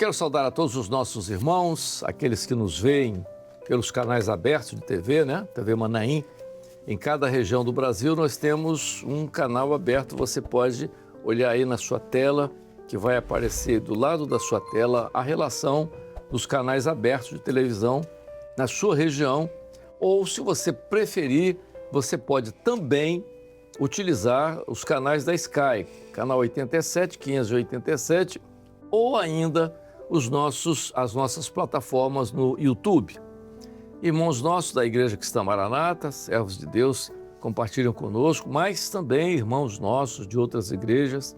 quero saudar a todos os nossos irmãos, aqueles que nos veem pelos canais abertos de TV, né? TV Manaim. Em cada região do Brasil nós temos um canal aberto, você pode olhar aí na sua tela, que vai aparecer do lado da sua tela a relação dos canais abertos de televisão na sua região, ou se você preferir, você pode também utilizar os canais da Sky, canal 87, 587, ou ainda as nossas plataformas no YouTube. Irmãos nossos da Igreja Cristã Maranata, servos de Deus, compartilham conosco, mas também irmãos nossos de outras igrejas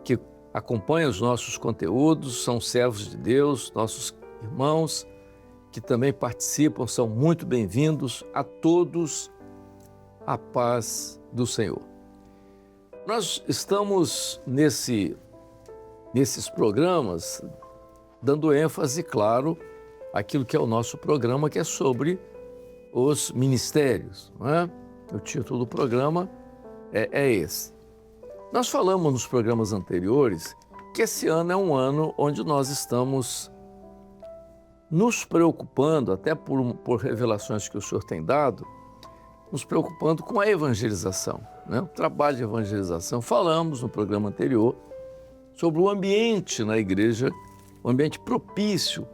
que acompanham os nossos conteúdos, são servos de Deus, nossos irmãos que também participam, são muito bem-vindos. A todos a paz do Senhor. Nós estamos nesses programas dando ênfase, claro, àquilo que é o nosso programa, que é sobre os ministérios, não é? O título do programa é esse. Nós falamos nos programas anteriores que esse ano é um ano onde nós estamos nos preocupando, até por revelações que o Senhor tem dado, nos preocupando com a evangelização, né? O trabalho de evangelização. Falamos no programa anterior sobre o ambiente na igreja, o ambiente propício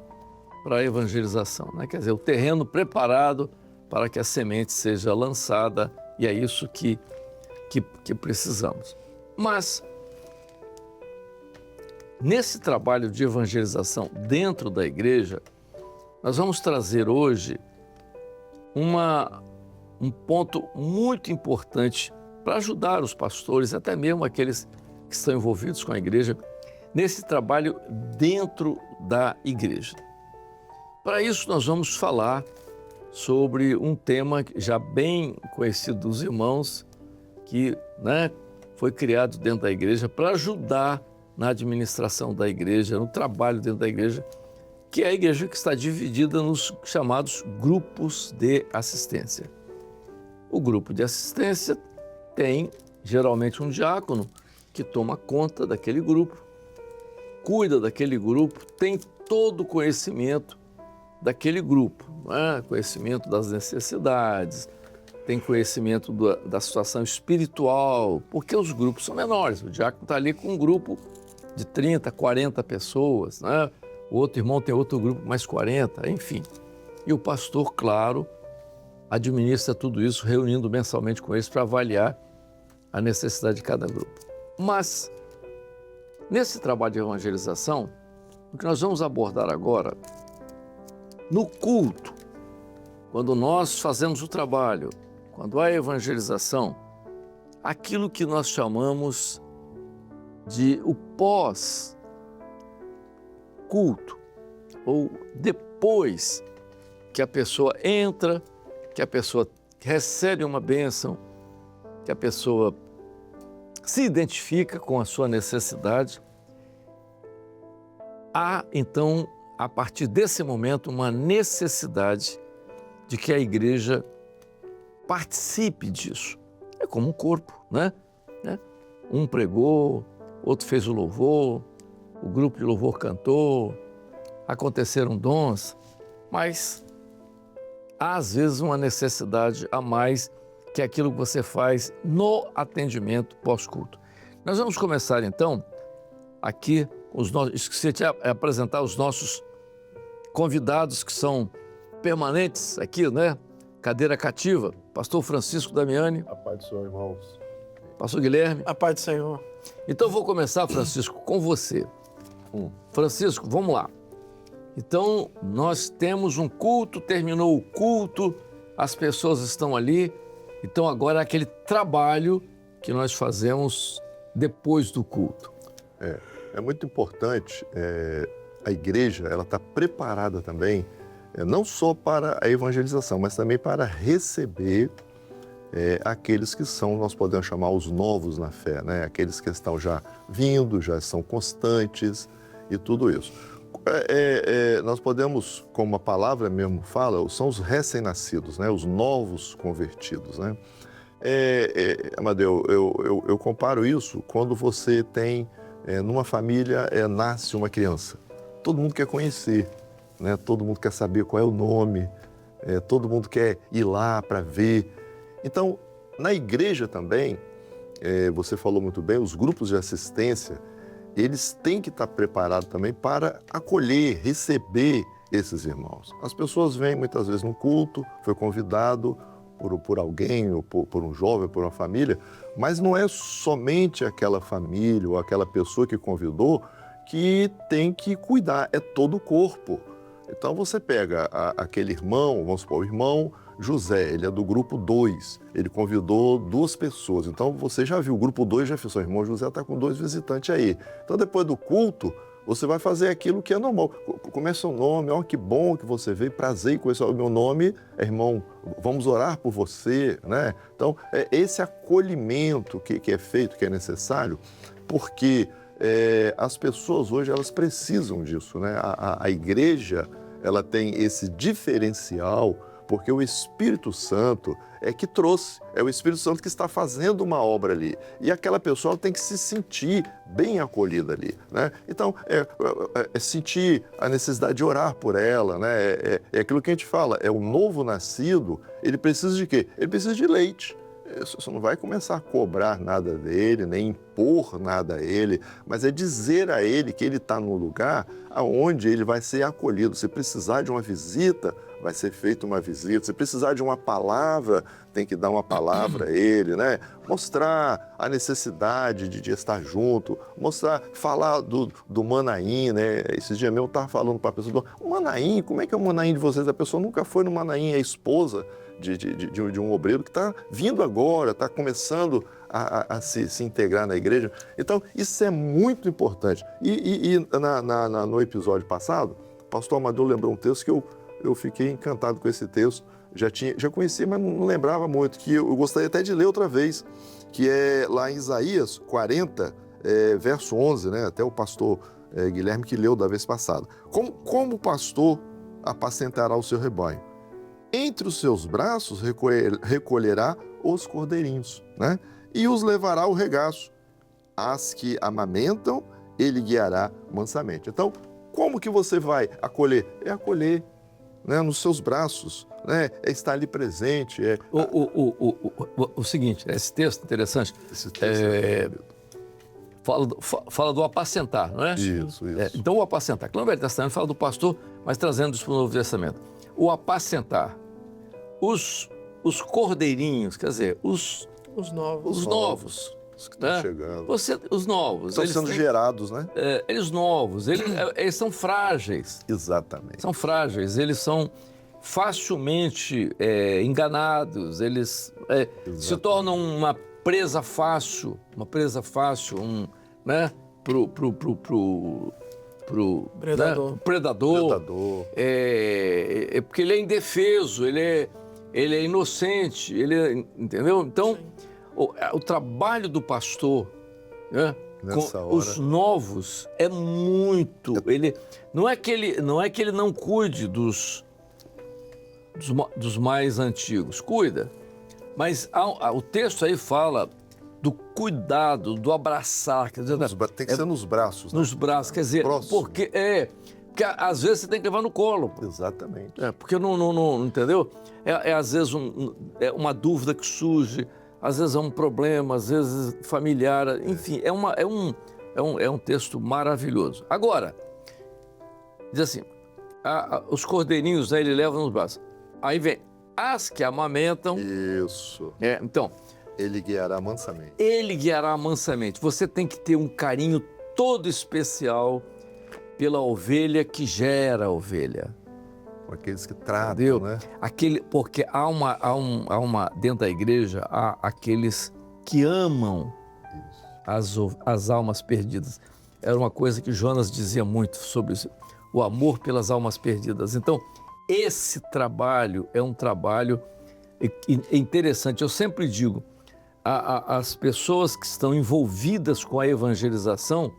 para a evangelização, né? Quer dizer, o terreno preparado para que a semente seja lançada, e é isso que precisamos. Mas, nesse trabalho de evangelização dentro da igreja, nós vamos trazer hoje um ponto muito importante para ajudar os pastores, até mesmo aqueles que estão envolvidos com a igreja, nesse trabalho dentro da igreja. Para isso, nós vamos falar sobre um tema já bem conhecido dos irmãos, que, né, foi criado dentro da igreja para ajudar na administração da igreja, no trabalho dentro da igreja, que é a igreja que está dividida nos chamados grupos de assistência. O grupo de assistência tem geralmente um diácono que toma conta daquele grupo, cuida daquele grupo, tem todo o conhecimento daquele grupo, né? Conhecimento das necessidades, tem conhecimento da situação espiritual, porque os grupos são menores. O diácono está ali com um grupo de 30, 40 pessoas, né? O outro irmão tem outro grupo, mais 40, enfim. E o pastor, claro, administra tudo isso, reunindo mensalmente com eles para avaliar a necessidade de cada grupo. Mas, nesse trabalho de evangelização, o que nós vamos abordar agora, no culto, quando nós fazemos o trabalho, quando há evangelização, aquilo que nós chamamos de o pós-culto, ou depois que a pessoa entra, que a pessoa recebe uma bênção, que a pessoa se identifica com a sua necessidade, há então, a partir desse momento, uma necessidade de que a igreja participe disso. É como um corpo, né? Um pregou, outro fez o louvor, o grupo de louvor cantou, aconteceram dons, mas há às vezes uma necessidade a mais que aquilo que você faz no atendimento pós-culto. Nós vamos começar então aqui, esqueci de apresentar os nossos convidados que são permanentes aqui, né? Cadeira cativa, pastor Francisco Damiani. A paz do Senhor, irmãos. Pastor Guilherme. A paz do Senhor. Então, vou começar, Francisco, com você. Francisco, vamos lá. Então, nós temos um culto, terminou o culto, as pessoas estão ali. Então, agora é aquele trabalho que nós fazemos depois do culto. É muito importante, a igreja ela está preparada também, não só para a evangelização, mas também para receber aqueles que são, nós podemos chamar os novos na fé, né? Aqueles que estão já vindo, já são constantes e tudo isso. Nós podemos, como a palavra mesmo fala, são os recém-nascidos, né? Os novos convertidos, né? Amadeu, eu comparo isso quando você tem, numa família, nasce uma criança. todo mundo quer conhecer, né? Todo mundo quer saber qual é o nome, todo mundo quer ir lá para ver. Então, na igreja também, você falou muito bem, os grupos de assistência, eles têm que estar preparados também para acolher, receber esses irmãos. As pessoas vêm muitas vezes no culto, foi convidado por alguém, ou por um jovem, por uma família, mas não é somente aquela família ou aquela pessoa que convidou que tem que cuidar, é todo o corpo. Então você pega aquele irmão, vamos supor, o irmão José, ele é do grupo 2, ele convidou 2 pessoas. Então você já viu, o grupo 2 já fez, o irmão José está com 2 visitantes aí. Então depois do culto, você vai fazer aquilo que é normal. Como é seu nome? Oh, que bom que você veio, prazer em conhecer. O meu nome é irmão, vamos orar por você, né? Então, esse acolhimento que é feito, que é necessário, porque as pessoas hoje, elas precisam disso, né? A igreja, ela tem esse diferencial, porque o Espírito Santo é que trouxe, é o Espírito Santo que está fazendo uma obra ali. E aquela pessoa tem que se sentir bem acolhida ali, né? Então, sentir a necessidade de orar por ela, né? É aquilo que a gente fala, o novo nascido, ele precisa de quê? Ele precisa de leite. Você não vai começar a cobrar nada dele, nem impor nada a ele, mas é dizer a ele que ele está num lugar onde ele vai ser acolhido. Se precisar de uma visita, vai ser feita uma visita. Se precisar de uma palavra, tem que dar uma palavra a ele, né? Mostrar a necessidade de estar junto, falar do Manaim, né? Esses dias mesmo eu estava falando para a pessoa, o Manaim, como é que é o Manaim de vocês? A pessoa nunca foi no Manaim, é esposa de um obreiro que está vindo agora, está começando a se integrar na igreja. Então, isso é muito importante. E no episódio passado, o pastor Amadeu lembrou um texto que eu fiquei encantado com esse texto. Já conhecia, mas não lembrava muito, que eu gostaria até de ler outra vez, que é lá em Isaías 40, verso 11, né? Até o pastor Guilherme que leu da vez passada. Como o pastor apacentará o seu rebanho? Entre os seus braços recolherá os cordeirinhos, né? E os levará ao regaço. As que amamentam, ele guiará mansamente. Então, como que você vai acolher? É acolher, né, nos seus braços, né? É estar ali presente. O seguinte, esse texto interessante, Esse texto fala do apacentar, não é? Isso. Então, o apacentar, que no Velho Testamento fala do pastor, mas trazendo isso para o Novo Testamento. O apacentar, os cordeirinhos, quer dizer, os novos. Os que estão chegando. Os novos. Estão sendo gerados, né? Eles novos, eles são frágeis. Exatamente. São frágeis, eles são facilmente enganados, eles se tornam uma presa fácil, né, pro predador. Porque ele é indefeso, ele é inocente, entendeu? Então, o trabalho do pastor, né, com os novos é muito. Ele não é que ele não cuide dos mais antigos, cuida. Mas o texto aí fala do cuidado, do abraçar. Quer dizer, tem que ser nos braços. Nos braços, quer dizer, porque às vezes você tem que levar no colo. Exatamente. Porque não entendeu? Às vezes uma dúvida que surge, às vezes é um problema, às vezes familiar, enfim, é um texto maravilhoso. Agora, diz assim, os cordeirinhos, né, ele leva nos braços. Aí vem, as que amamentam... Isso. Então... Ele guiará mansamente. Ele guiará mansamente. Você tem que ter um carinho todo especial pela ovelha que gera a ovelha. Com aqueles que tratam, entendeu? Né? Porque há uma dentro da igreja, há aqueles que amam as almas perdidas. Era uma coisa que Jonas dizia muito sobre isso, o amor pelas almas perdidas. Então, esse trabalho é um trabalho interessante. Eu sempre digo, as pessoas que estão envolvidas com a evangelização,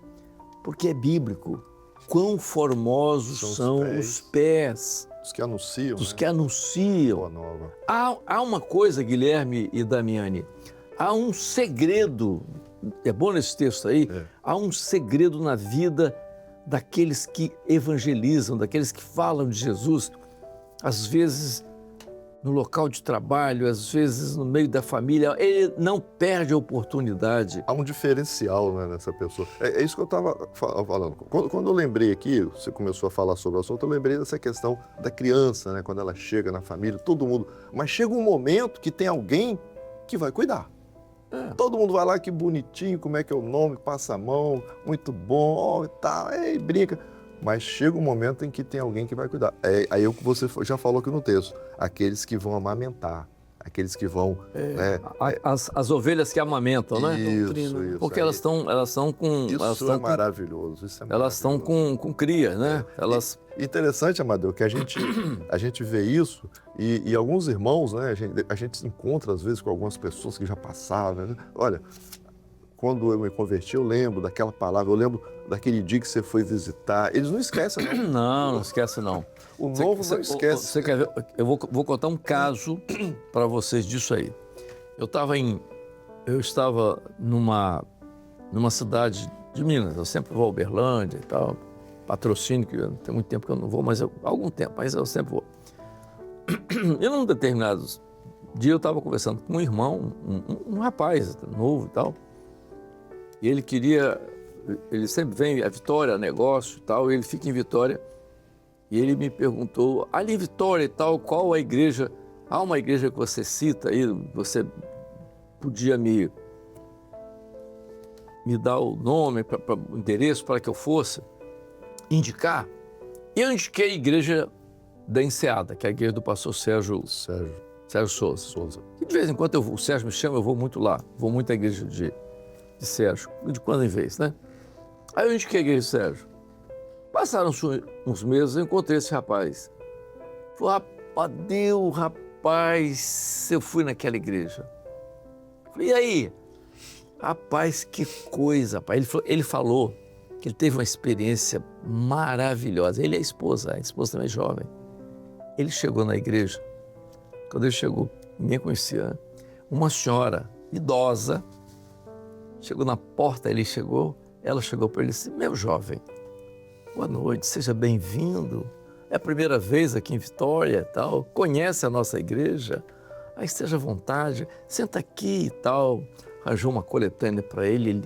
porque é bíblico, quão formosos são os pés. Os que anunciam. Os que anunciam. Boa nova. Há uma coisa, Guilherme e Damiani, há um segredo, é bom nesse texto aí, há um segredo na vida daqueles que evangelizam, daqueles que falam de Jesus, às vezes no local de trabalho, às vezes no meio da família, ele não perde a oportunidade. Há um diferencial, né, nessa pessoa. É isso que eu estava falando. Quando eu lembrei aqui, você começou a falar sobre o assunto, eu lembrei dessa questão da criança, né, quando ela chega na família, todo mundo... Mas chega um momento que tem alguém que vai cuidar. Todo mundo vai lá, que bonitinho, como é que é o nome, passa a mão, muito bom, tá, brinca. Mas chega um momento em que tem alguém que vai cuidar. Aí é o que você já falou aqui no texto, aqueles que vão amamentar, aqueles que vão... As ovelhas que amamentam, né? Isso. Porque elas estão com... Isso é maravilhoso, isso é maravilhoso. Elas estão com cria, né? Interessante, Amadeu, que a gente vê isso e alguns irmãos, né? A gente se encontra às vezes com algumas pessoas que já passaram, né? Olha, quando eu me converti, eu lembro daquela palavra, eu lembro daquele dia que você foi visitar. Eles não esquecem, não. Não esquece, não. O novo não esquece. Você quer ver? Eu vou contar um caso para vocês disso aí. Eu estava numa cidade de Minas, eu sempre vou a Uberlândia e tal, Patrocínio, que tem muito tempo que eu não vou, mas algum tempo, mas eu sempre vou. E num determinado dia eu estava conversando com um irmão, um rapaz novo e tal, e ele sempre vem a Vitória, negócio e tal, e ele fica em Vitória, e ele me perguntou, ali em Vitória e tal, qual a igreja, há uma igreja que você cita aí, você podia me dar o nome, o endereço para que eu fosse indicar? E eu indiquei a igreja da Enseada, que é a igreja do pastor Sérgio Souza. E de vez em quando o Sérgio me chama, eu vou muito lá, vou muito à igreja de Sérgio, de quando em vez, né? Aí eu indiquei a igreja de Sérgio. Passaram uns meses, eu encontrei esse rapaz. Falei, rapaz, eu fui naquela igreja. Falei, e aí? Rapaz, que coisa, rapaz. Ele falou que ele teve uma experiência maravilhosa. Ele é a esposa também é jovem. Ele chegou na igreja, quando ele chegou, ninguém conhecia, né? Uma senhora idosa chegou na porta, ela chegou para ele e disse, meu jovem, boa noite, seja bem-vindo. É a primeira vez aqui em Vitória e tal, conhece a nossa igreja? Aí esteja à vontade, senta aqui e tal. Arranjou uma coletânea para ele.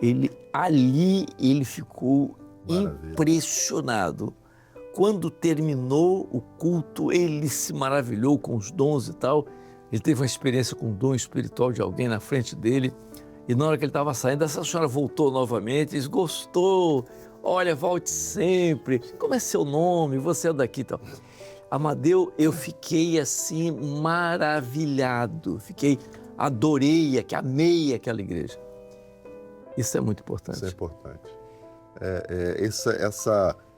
Ele ficou impressionado. Quando terminou o culto, ele se maravilhou com os dons e tal. Ele teve uma experiência com o dom espiritual de alguém na frente dele. E na hora que ele estava saindo, essa senhora voltou novamente e disse, gostou? Olha, volte sempre. Como é seu nome? Você é daqui e tal. Amadeu, eu fiquei assim maravilhado. Adorei, amei aquela igreja. Isso é muito importante. Isso é importante.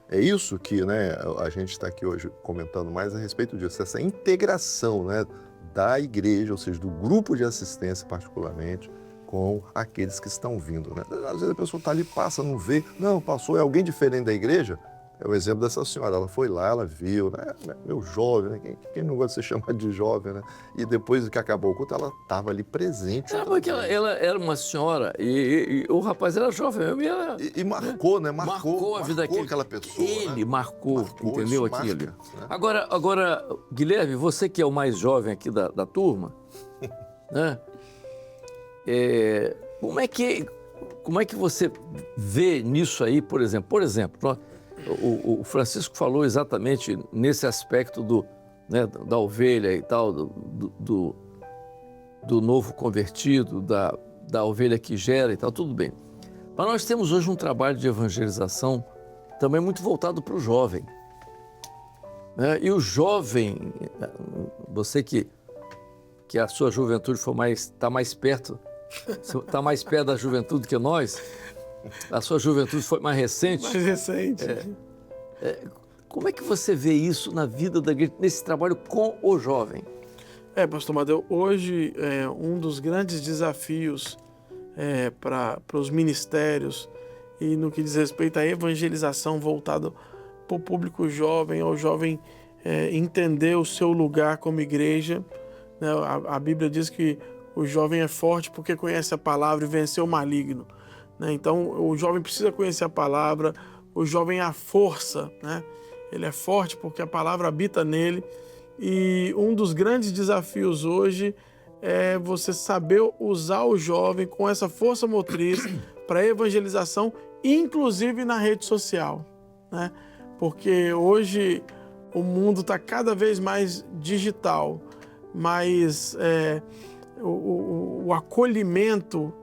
É isso que, né, a gente está aqui hoje comentando mais a respeito disso, essa integração, né, da igreja, ou seja, do grupo de assistência particularmente, com aqueles que estão vindo, né? Às vezes a pessoa está ali, passa, não vê, não, passou, é alguém diferente da igreja. É o exemplo dessa senhora, ela foi lá, ela viu, né? Meu jovem, né? Quem não gosta de ser chamado de jovem, né? E depois que acabou o culto, ela estava ali presente. Porque ela era uma senhora e o rapaz era jovem. E marcou, né? Marcou a vida daquela pessoa. Ele, né? marcou, entendeu aquilo? Marca, né? Agora, Guilherme, você que é o mais jovem aqui da turma, né? Como é que você vê nisso aí, por exemplo, o Francisco falou exatamente nesse aspecto da ovelha e tal, do novo convertido, da ovelha que gera e tal, tudo bem. Mas nós temos hoje um trabalho de evangelização também muito voltado para o jovem, né? E o jovem, você que a sua juventude está mais perto da juventude que nós, a sua juventude foi mais recente. Mais recente. Como é que você vê isso na vida da igreja, nesse trabalho com o jovem? Pastor Amadeu, hoje um dos grandes desafios para os ministérios e no que diz respeito à evangelização voltado para o público jovem, ao jovem entender o seu lugar como igreja, né? A Bíblia diz que o jovem é forte porque conhece a palavra e venceu o maligno. Então, o jovem precisa conhecer a palavra, o jovem é a força, né? Ele é forte porque a palavra habita nele. E um dos grandes desafios hoje é você saber usar o jovem com essa força motriz para evangelização, inclusive na rede social, né? Porque hoje o mundo está cada vez mais digital, mas o acolhimento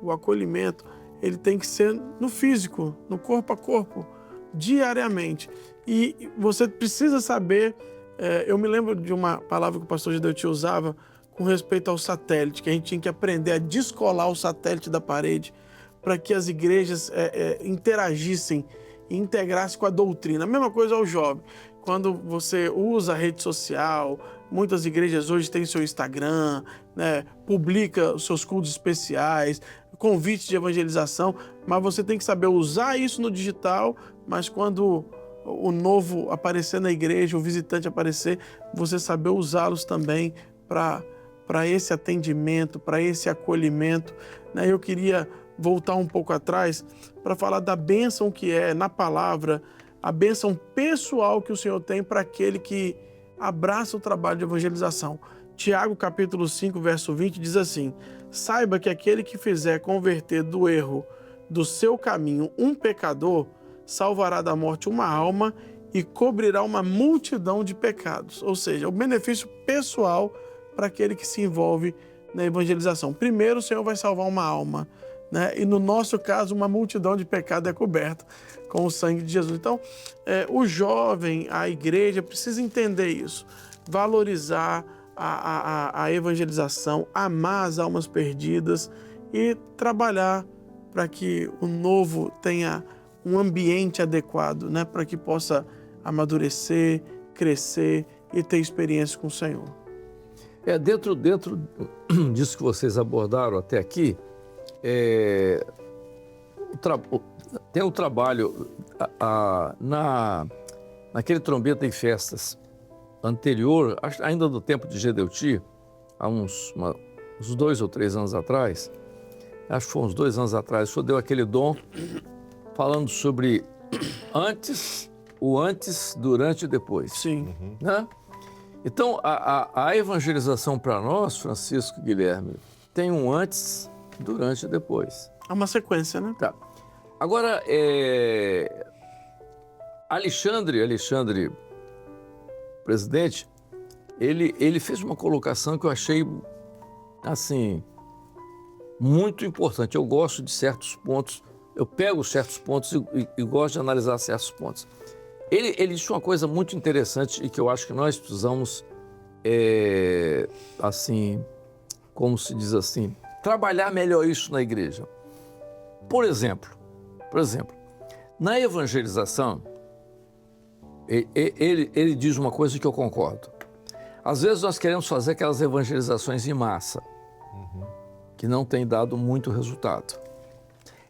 ele tem que ser no físico, no corpo a corpo, diariamente. E você precisa saber, eu me lembro de uma palavra que o pastor Gideuti usava com respeito ao satélite, que a gente tinha que aprender a descolar o satélite da parede para que as igrejas interagissem e integrassem com a doutrina. A mesma coisa ao jovem. Quando você usa a rede social, muitas igrejas hoje têm seu Instagram, né, publica os seus cultos especiais, convites de evangelização, mas você tem que saber usar isso no digital, mas quando o novo aparecer na igreja, o visitante aparecer, você saber usá-los também para esse atendimento, para esse acolhimento, né? Eu queria voltar um pouco atrás para falar da bênção que é, na palavra, a bênção pessoal que o Senhor tem para aquele que abraça o trabalho de evangelização. Tiago, capítulo 5, verso 20, diz assim: saiba que aquele que fizer converter do erro do seu caminho um pecador, salvará da morte uma alma e cobrirá uma multidão de pecados. Ou seja, o benefício pessoal para aquele que se envolve na evangelização. Primeiro, o Senhor vai salvar uma alma, né? E no nosso caso, uma multidão de pecado é coberta com o sangue de Jesus. Então, o jovem, a igreja, precisa entender isso, valorizar a evangelização, amar as almas perdidas e trabalhar para que o novo tenha um ambiente adequado, né? Para que possa amadurecer, crescer e ter experiência com o Senhor. Dentro disso que vocês abordaram até aqui, tem o trabalho naquele Trombeta em Festas anterior, ainda do tempo de Gideuti, há uns 2 ou 3 anos atrás, acho que foi uns 2 anos atrás, o senhor deu aquele dom falando sobre o antes, durante e depois. Sim. Né? Então, a evangelização para nós, Francisco e Guilherme, tem um antes, durante e depois. É uma sequência, né? Tá. Agora, Alexandre, presidente, ele fez uma colocação que eu achei, assim, muito importante. Eu gosto de certos pontos, eu pego certos pontos e gosto de analisar certos pontos. Ele disse uma coisa muito interessante e que eu acho que nós precisamos, assim, como se diz assim, trabalhar melhor isso na igreja. Por exemplo, na evangelização, ele diz uma coisa que eu concordo. Às vezes nós queremos fazer aquelas evangelizações em massa, que não tem dado muito resultado.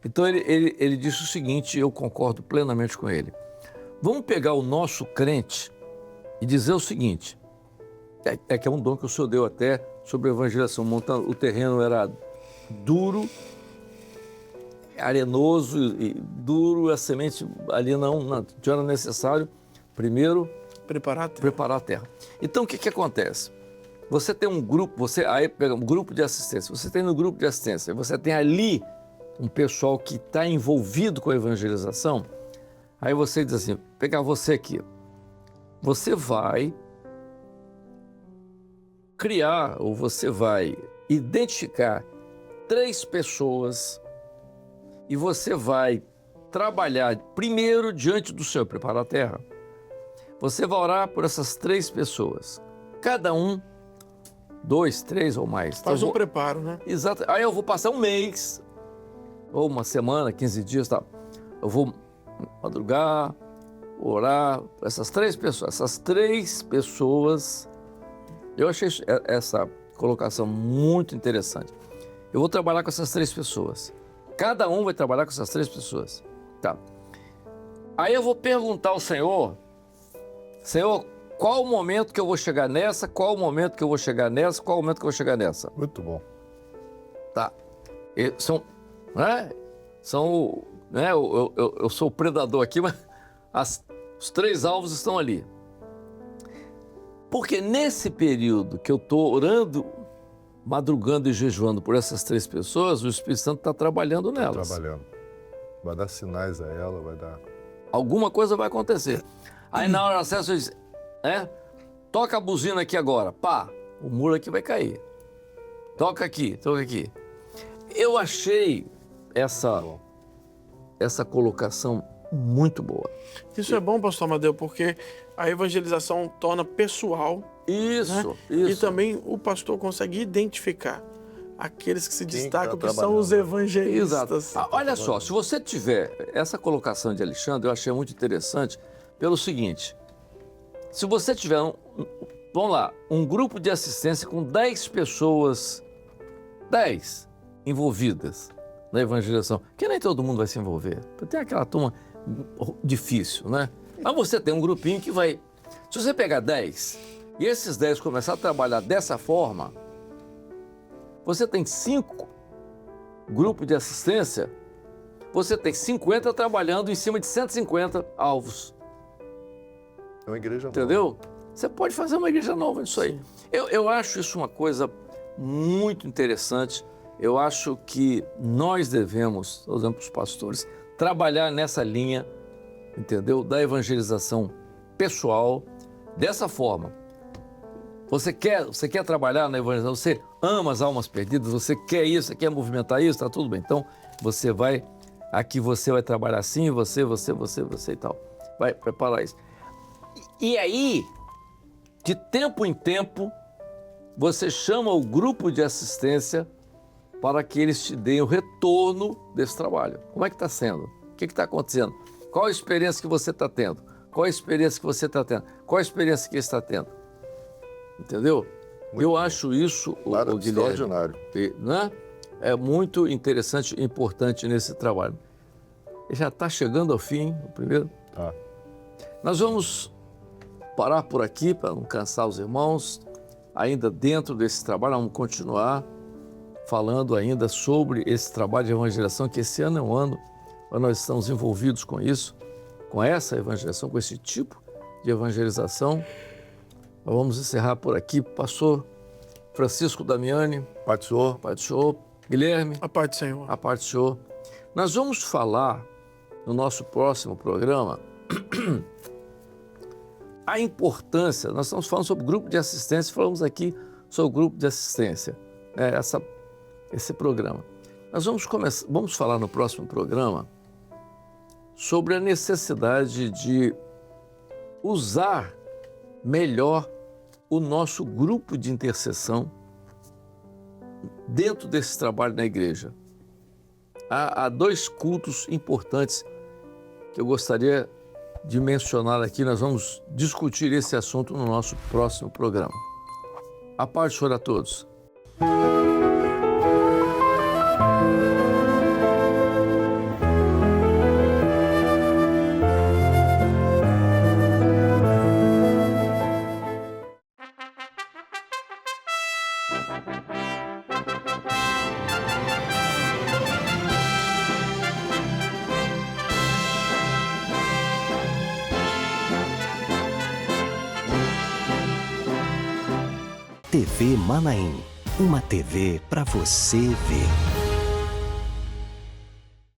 Então ele disse o seguinte, eu concordo plenamente com ele. Vamos pegar o nosso crente e dizer o seguinte, que é um dom que o senhor deu até sobre a evangelização, montando, o terreno era duro, arenoso e duro, a semente ali não era necessário, primeiro, preparar a terra. Então, o que acontece? Você tem um grupo, aí pega um grupo de assistência, você tem no grupo de assistência, você tem ali um pessoal que está envolvido com a evangelização, aí você diz assim, pegar você aqui, você vai criar ou você vai identificar 3 pessoas e você vai trabalhar primeiro diante do Senhor, preparar a terra. Você vai orar por essas 3 pessoas, cada um, 2, 3 ou mais. Faz um preparo, né? Exato. Aí eu vou passar um mês, ou uma semana, 15 dias, tá? Eu vou madrugar, orar por essas 3 pessoas. Essas 3 pessoas, eu achei essa colocação muito interessante. Eu vou trabalhar com essas 3 pessoas. Cada um vai trabalhar com essas 3 pessoas. Tá. Aí eu vou perguntar ao Senhor, qual o momento que eu vou chegar nessa, qual o momento que eu vou chegar nessa, qual o momento que eu vou chegar nessa. Muito bom. Tá. Eu sou o predador aqui, mas Os 3 alvos estão ali. Porque nesse período que eu estou orando, madrugando e jejuando por essas 3 pessoas, o Espírito Santo está trabalhando nelas. Trabalhando. Vai dar sinais a ela, vai dar... Alguma coisa vai acontecer. Aí na hora certa você diz, toca a buzina aqui agora. Pá, o muro aqui vai cair. Toca aqui, toca aqui. Eu achei essa colocação muito boa. Isso é bom, pastor Amadeu, porque a evangelização torna pessoal. Isso. E também o pastor consegue identificar aqueles que se destacam, tá que são os evangelistas. Exato. Olha só, se você tiver essa colocação de Alexandre, eu achei muito interessante pelo seguinte: se você tiver, vamos lá, um grupo de assistência com 10 pessoas, 10 envolvidas na evangelização, que nem todo mundo vai se envolver, tem aquela turma difícil, né? Mas você tem um grupinho que vai... Se você pegar 10 e esses 10 começar a trabalhar dessa forma, você tem 5 grupos de assistência, você tem 50 trabalhando em cima de 150 alvos. É uma igreja nova. Entendeu? Você pode fazer uma igreja nova nisso aí. Eu acho isso uma coisa muito interessante. Eu acho que nós devemos, por exemplo, os pastores, trabalhar nessa linha, entendeu? Da evangelização pessoal, dessa forma. Você quer trabalhar na evangelização, você ama as almas perdidas, você quer isso, você quer movimentar isso, tá tudo bem. Então, você vai trabalhar assim, você e tal. Vai preparar isso. E aí, de tempo em tempo, você chama o grupo de assistência para que eles te deem o retorno desse trabalho. Como é que está sendo? O que está acontecendo? Qual a experiência que você está tendo? Qual a experiência que você está tendo? Qual a experiência que ele está tendo? Entendeu? Eu acho isso, o Guilherme, extraordinário. Né? É muito interessante e importante nesse trabalho. Ele já está chegando ao fim, o primeiro. Tá. Nós vamos parar por aqui para não cansar os irmãos. Ainda dentro desse trabalho, vamos continuar falando ainda sobre esse trabalho de evangelização, que esse ano é um ano onde nós estamos envolvidos com isso, com essa evangelização, com esse tipo de evangelização. Nós vamos encerrar por aqui. Pastor Francisco Damiani. Pai do Senhor. Pai do Senhor. Guilherme. A paz do Senhor. A paz do Senhor. Nós vamos falar no nosso próximo programa a importância, nós estamos falando sobre grupo de assistência, falamos aqui sobre o grupo de assistência, esse programa. Nós vamos falar no próximo programa sobre a necessidade de usar melhor o nosso grupo de intercessão dentro desse trabalho na igreja. Há 2 cultos importantes que eu gostaria de mencionar aqui. Nós vamos discutir esse assunto no nosso próximo programa. A paz do Senhor a todos. TV Manaim, uma TV para você ver.